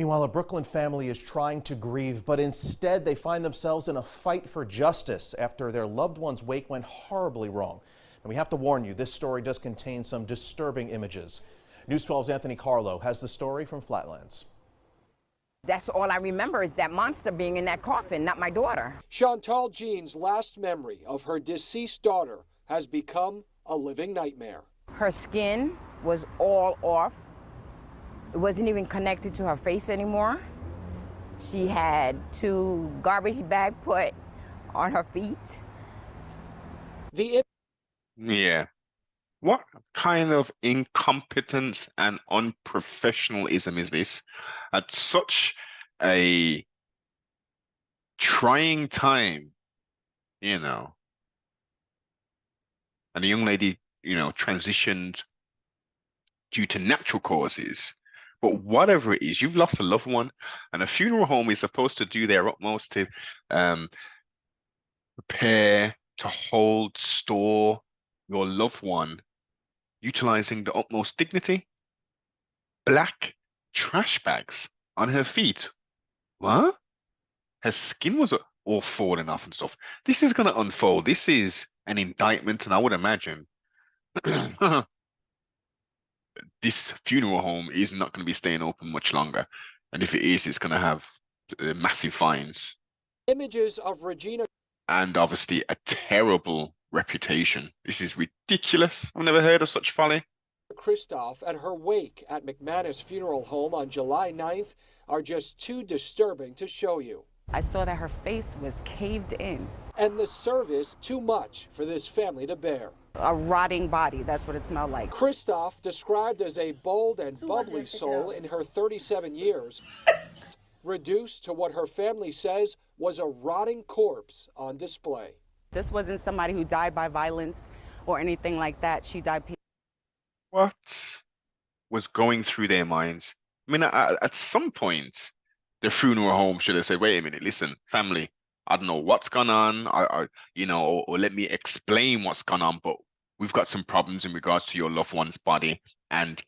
Meanwhile, a Brooklyn family is trying to grieve, but instead they find themselves in a fight for justice after their loved one's wake went horribly wrong. And we have to warn you, this story does contain some disturbing images. News 12's Anthony Carlo has the story from Flatlands. That's all I remember is that monster being in that coffin, not my daughter. Chantal Jean's last memory of her deceased daughter has become a living nightmare. Her skin was all off. It wasn't even connected to her face anymore. She had 2 garbage bag put on her feet. Yeah. What kind of incompetence and unprofessionalism is this at such a trying time, And the young lady, transitioned due to natural causes. But whatever it is, you've lost a loved one, and a funeral home is supposed to do their utmost to prepare, to hold, store your loved one, utilizing the utmost dignity. Black trash bags on her feet. What? Her skin was all falling off and stuff. This is going to unfold. This is an indictment, and I would imagine this funeral home is not going to be staying open much longer. And if it is, it's going to have massive fines. Images of Regina. And obviously a terrible reputation. This is ridiculous. I've never heard of such folly. Christophe at her wake at McManus Funeral Home on July 9th are just too disturbing to show you. I saw that her face was caved in. And the service too much for this family to bear. A rotting body, that's what it smelled like. Christophe, described as a bold and bubbly soul in her 37 years, reduced to what her family says was a rotting corpse on display. This wasn't somebody who died by violence or anything like that. She died. What was going through their minds? I mean, at some point, the funeral home should have said, wait a minute, listen, family, I don't know what's gone on, or let me explain what's gone on, but we've got some problems in regards to your loved one's body, and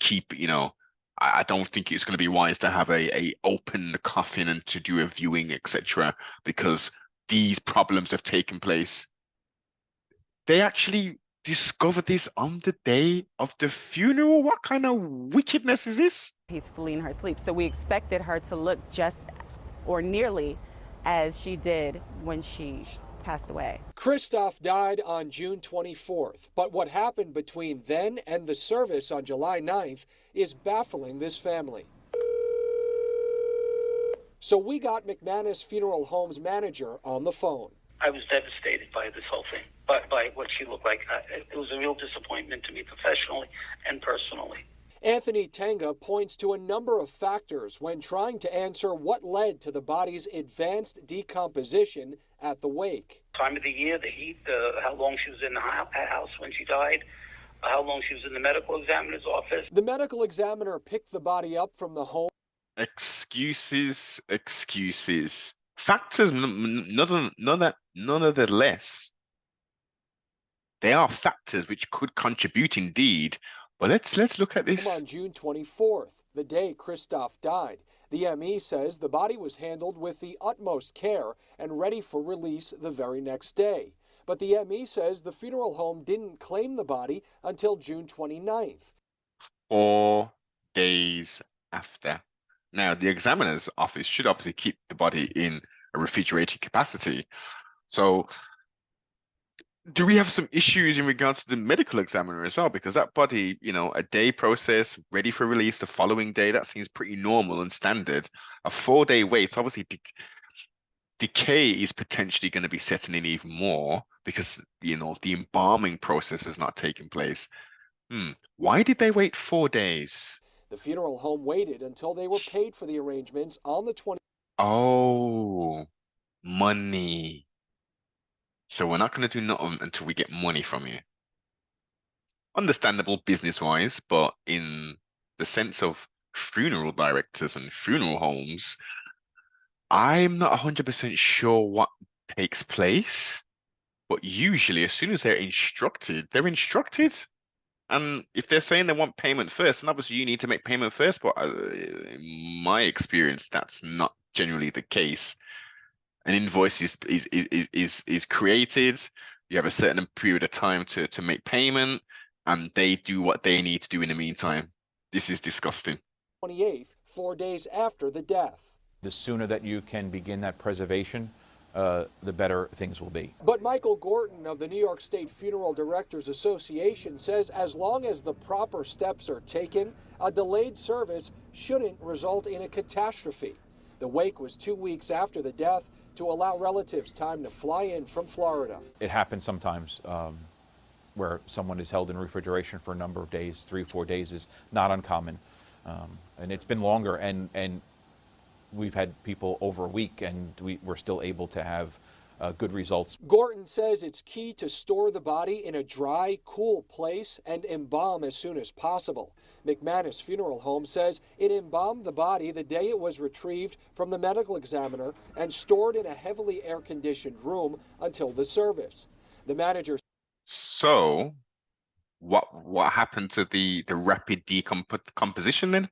I don't think it's going to be wise to have a open the coffin and to do a viewing, etc., because these problems have taken place. They actually discovered this on the day of the funeral. What kind of wickedness is this? Peacefully in her sleep. So we expected her to look just or nearly as she did when she passed away. Christophe died on June 24th, but what happened between then and the service on July 9th is baffling this family. So we got McManus Funeral Home's manager on the phone. I was devastated by this whole thing, by what she looked like. It was a real disappointment to me professionally and personally. Anthony Tenga points to a number of factors when trying to answer what led to the body's advanced decomposition at the wake. Time of the year, the heat, how long she was in the house when she died, how long she was in the medical examiner's office. The medical examiner picked the body up from the home. Excuses. Factors, none of the less. They are factors which could contribute indeed. But let's look at this. On June 24th, the day Christophe died, the ME says the body was handled with the utmost care and ready for release the very next day. But the ME says the funeral home didn't claim the body until June 29th. 4 days after. Now, the examiner's office should obviously keep the body in a refrigerated capacity. So, do we have some issues in regards to the medical examiner as well? Because that body, a day process, ready for release the following day, that seems pretty normal and standard. A 4-day wait, obviously decay is potentially going to be setting in even more because, the embalming process has not taken place. Why did they wait 4 days? The funeral home waited until they were paid for the arrangements on the 20th. Oh, money. So we're not going to do nothing until we get money from you. Understandable business-wise, but in the sense of funeral directors and funeral homes, I'm not 100% sure what takes place. But usually, as soon as they're instructed, they're instructed. And if they're saying they want payment first, and obviously you need to make payment first, but in my experience, that's not generally the case. An invoice is created. You have a certain period of time to make payment, and they do what they need to do in the meantime. This is disgusting. 28th, 4 days after the death. The sooner that you can begin that preservation, the better things will be. But Michael Gorton of the New York State Funeral Directors Association says as long as the proper steps are taken, a delayed service shouldn't result in a catastrophe. The wake was 2 weeks after the death to allow relatives time to fly in from Florida. It happens sometimes where someone is held in refrigeration for a number of days, 3-4 days is not uncommon. And it's been longer, and we've had people over a week, and we're still able to have good results. Gorton says it's key to store the body in a dry, cool place and embalm as soon as possible. McManus Funeral Home says it embalmed the body the day it was retrieved from the medical examiner and stored in a heavily air-conditioned room until the service. The manager. So, what happened to the rapid decomposition then?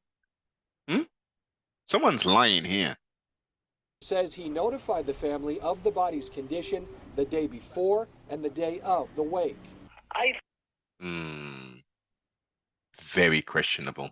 Someone's lying here. Says he notified the family of the body's condition the day before and the day of the wake. Very questionable.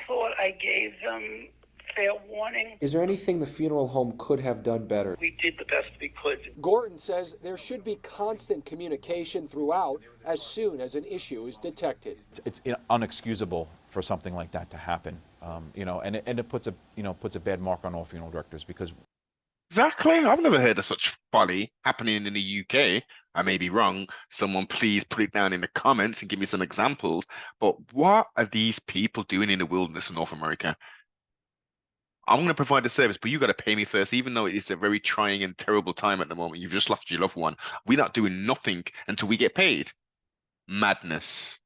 Thought I gave them fair warning. Is there anything the funeral home could have done better? We did the best we could. Gorton says there should be constant communication throughout as soon as an issue is detected. It's unexcusable for something like that to happen, and it puts a bad mark on all funeral directors because. Exactly. I've never heard of such folly happening in the UK. I may be wrong. Someone please put it down in the comments and give me some examples. But what are these people doing in the wilderness of North America? I'm going to provide the service, but you got to pay me first, even though it's a very trying and terrible time at the moment. You've just lost your loved one. We're not doing nothing until we get paid. Madness.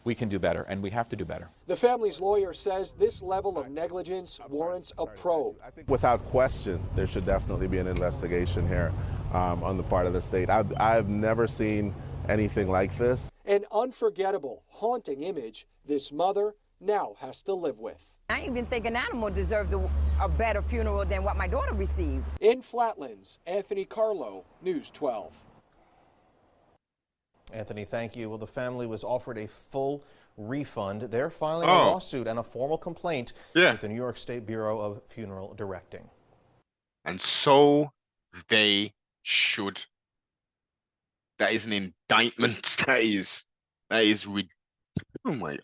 We can do better, and we have to do better. The family's lawyer says this level of negligence warrants a probe. Without question, there should definitely be an investigation here on the part of the state. I've never seen anything like this. An unforgettable, haunting image this mother now has to live with. I even think an animal deserved a better funeral than what my daughter received. In Flatlands, Anthony Carlo, News 12. Anthony, thank you. Well, the family was offered a full refund. They're filing a lawsuit and a formal complaint with the New York State Bureau of Funeral Directing. And so they should. That is an indictment. That is oh my!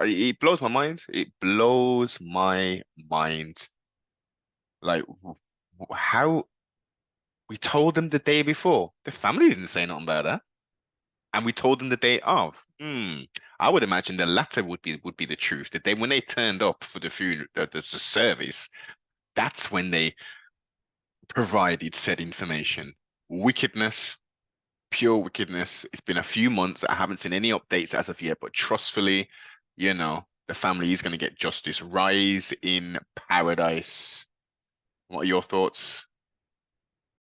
It blows my mind. It blows my mind. Like how we told them the day before. The family didn't say nothing about that. And we told them the day of. I would imagine the latter would be the truth. That when they turned up for the funeral, the service, that's when they provided said information. Wickedness, pure wickedness. It's been a few months. I haven't seen any updates as of yet, but trustfully, the family is going to get justice. Rise in paradise. What are your thoughts?